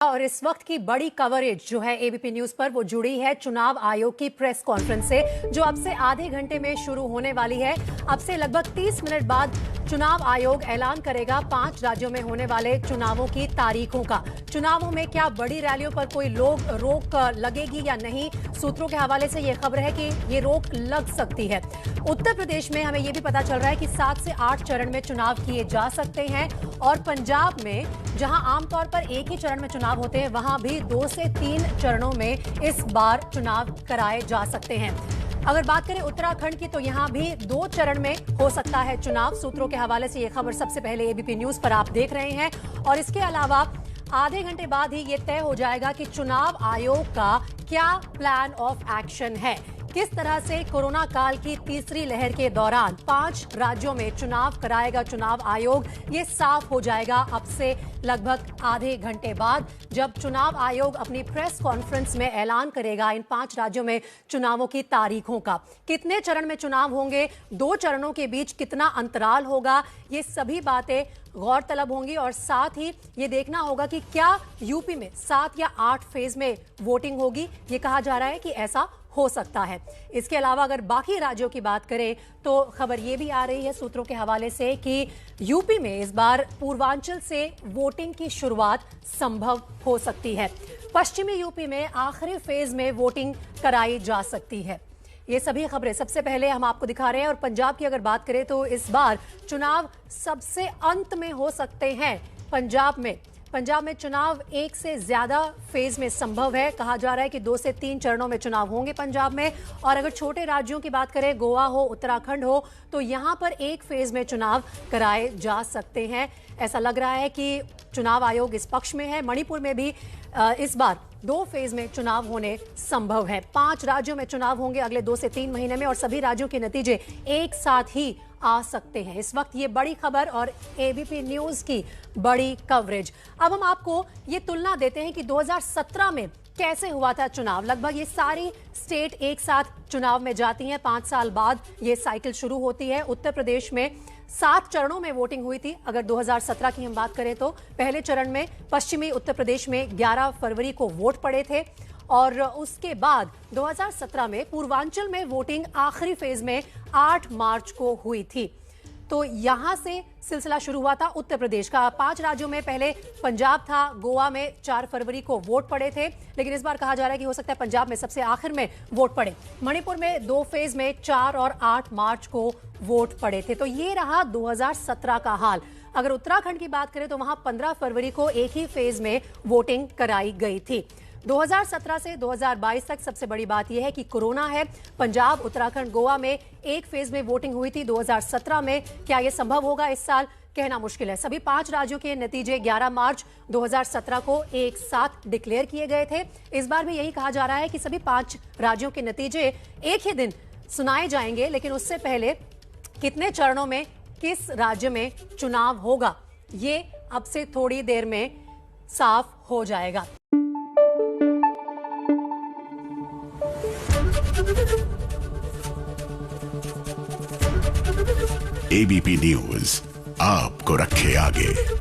और इस वक्त की बड़ी कवरेज जो है एबीपी न्यूज पर वो जुड़ी है चुनाव आयोग की प्रेस कॉन्फ्रेंस से, जो अब से आधे घंटे में शुरू होने वाली है। अब से लगभग 30 मिनट बाद चुनाव आयोग ऐलान करेगा 5 राज्यों में होने वाले चुनावों की तारीखों का। चुनावों में क्या बड़ी रैलियों पर कोई रोक लगेगी या नहीं, सूत्रों के हवाले से ये खबर है कि ये रोक लग सकती है। उत्तर प्रदेश में हमें यह भी पता चल रहा है कि 7 से 8 चरण में चुनाव किए जा सकते हैं, और पंजाब में जहां आमतौर पर एक ही चरण में चुनाव होते हैं, वहां भी 2 से 3 चरणों में इस बार चुनाव कराए जा सकते हैं। अगर बात करें उत्तराखंड की, तो यहां भी 2 चरण में हो सकता है चुनाव। सूत्रों के हवाले से यह खबर सबसे पहले एबीपी न्यूज पर आप देख रहे हैं, और इसके अलावा आधे घंटे बाद ही यह तय हो जाएगा कि चुनाव आयोग का क्या प्लान ऑफ एक्शन है। किस तरह से कोरोना काल की तीसरी लहर के दौरान 5 राज्यों में चुनाव कराएगा चुनाव आयोग, ये साफ हो जाएगा अब से लगभग आधे घंटे बाद, जब चुनाव आयोग अपनी प्रेस कॉन्फ्रेंस में ऐलान करेगा इन 5 राज्यों में चुनावों की तारीखों का। कितने चरण में चुनाव होंगे, 2 चरणों के बीच कितना अंतराल होगा, ये सभी बातें गौरतलब होंगी। और साथ ही ये देखना होगा कि क्या यूपी में 7 या 8 फेज में वोटिंग होगी। ये कहा जा रहा है कि ऐसा हो सकता है। इसके अलावा अगर बाकी राज्यों की बात करें, तो खबर यह भी आ रही है सूत्रों के हवाले से कि यूपी में इस बार पूर्वांचल से वोटिंग की शुरुआत संभव हो सकती है। पश्चिमी यूपी में आखिरी फेज में वोटिंग कराई जा सकती है। ये सभी खबरें सबसे पहले हम आपको दिखा रहे हैं। और पंजाब की अगर बात करें, तो इस बार चुनाव सबसे अंत में हो सकते हैं। पंजाब में चुनाव 1 से ज्यादा फेज में संभव है। कहा जा रहा है कि 2 से 3 चरणों में चुनाव होंगे पंजाब में। और अगर छोटे राज्यों की बात करें, गोवा हो, उत्तराखंड हो, तो यहां पर 1 फेज में चुनाव कराए जा सकते हैं। ऐसा लग रहा है कि चुनाव आयोग इस पक्ष में है। मणिपुर में भी इस बार 2 फेज में चुनाव होने संभव है। 5 राज्यों में चुनाव होंगे अगले 2 से 3 महीने में, और सभी राज्यों के नतीजे एक साथ ही आ सकते हैं। इस वक्त ये बड़ी खबर और एबीपी न्यूज की बड़ी कवरेज। अब हम आपको ये तुलना देते हैं कि 2017 में कैसे हुआ था चुनाव। लगभग ये सारी स्टेट एक साथ चुनाव में जाती हैं। 5 साल बाद ये साइकिल शुरू होती है। उत्तर प्रदेश में 7 चरणों में वोटिंग हुई थी। अगर 2017 की हम बात करें, तो पहले चरण में पश्चिमी उत्तर प्रदेश में 11 फरवरी को वोट पड़े थे, और उसके बाद 2017 में पूर्वांचल में वोटिंग आखिरी फेज में 8 मार्च को हुई थी। तो यहां से सिलसिला शुरू हुआ था उत्तर प्रदेश का। 5 राज्यों में पहले पंजाब था, गोवा में 4 फरवरी को वोट पड़े थे, लेकिन इस बार कहा जा रहा है कि हो सकता है पंजाब में सबसे आखिर में वोट पड़े। मणिपुर में 2 फेज में 4 और 8 मार्च को वोट पड़े थे। तो ये रहा 2017 का हाल। अगर उत्तराखंड की बात करें, तो वहां 15 फरवरी को एक ही फेज में वोटिंग कराई गई थी। 2017 से 2022 तक सबसे बड़ी बात यह है कि कोरोना है। पंजाब, उत्तराखंड, गोवा में 1 फेज में वोटिंग हुई थी 2017 में। क्या यह संभव होगा इस साल, कहना मुश्किल है। सभी 5 राज्यों के नतीजे 11 मार्च 2017 को एक साथ डिक्लेयर किए गए थे। इस बार भी यही कहा जा रहा है कि सभी 5 राज्यों के नतीजे एक ही दिन सुनाए जाएंगे, लेकिन उससे पहले कितने चरणों में किस राज्य में चुनाव होगा, ये अब से थोड़ी देर में साफ हो जाएगा। एबीपी न्यूज आपको रखे आगे।